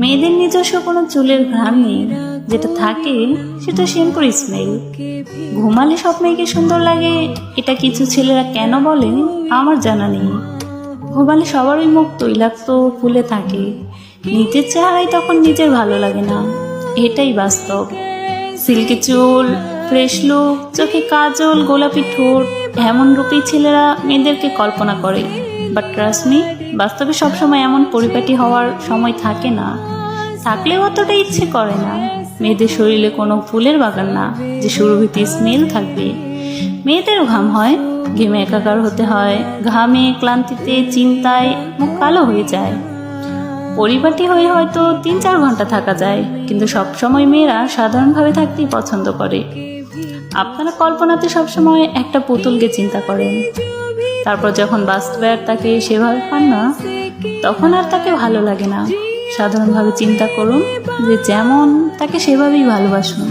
মেয়েদের নিজস্ব কোনো চুলের ঘ্রাণ নেই, যেটা থাকে সেটা শ্যাম্পুর স্মেল। ঘুমালে সব মেয়েকে সুন্দর লাগে, এটা কিছু ছেলেরা কেন বলে আমার জানা নেই। ঘুমালে সবারই মুখ তৈলাক্ত ফুলে থাকে, নিজের চেহারাই তখন নিজের ভালো লাগে না, এটাই বাস্তব। সিল্কি চুল, ফ্রেশ লুক, চোখে কাজল, গোলাপি ঠোঁট, এমন রূপেই ছেলেরা মেয়েদেরকে কল্পনা করে। বাট ট্রাস্ট মি, বাস্তবে সবসময় এমন পরিপাটি হওয়ার সময় থাকে না, থাকলেও অতটা ইচ্ছে করে না। মেয়েদের শরীরে কোনো ফুলের বাগান না যে সুরভিতে স্মেল থাকবে। মেয়েদেরও ঘাম হয়, ঘেমে একাকার হতে হয়, ঘামে, ক্লান্তিতে, চিন্তায় মুখ কালো হয়ে যায়। পরিপাটি হয়ে হয়তো 3-4 ঘন্টা থাকা যায়, কিন্তু সবসময় মেয়েরা সাধারণভাবে থাকতেই পছন্দ করে। আপনারা কল্পনাতে সবসময় একটা পুতুলকে চিন্তা করেন, তারপর যখন বাস্তবে আর তাকে সেভাবে পান না, তখন আর তাকে ভালো লাগে না। সাধারণভাবে চিন্তা করুন যে যেমন, তাকে সেভাবেই ভালোবাসুন।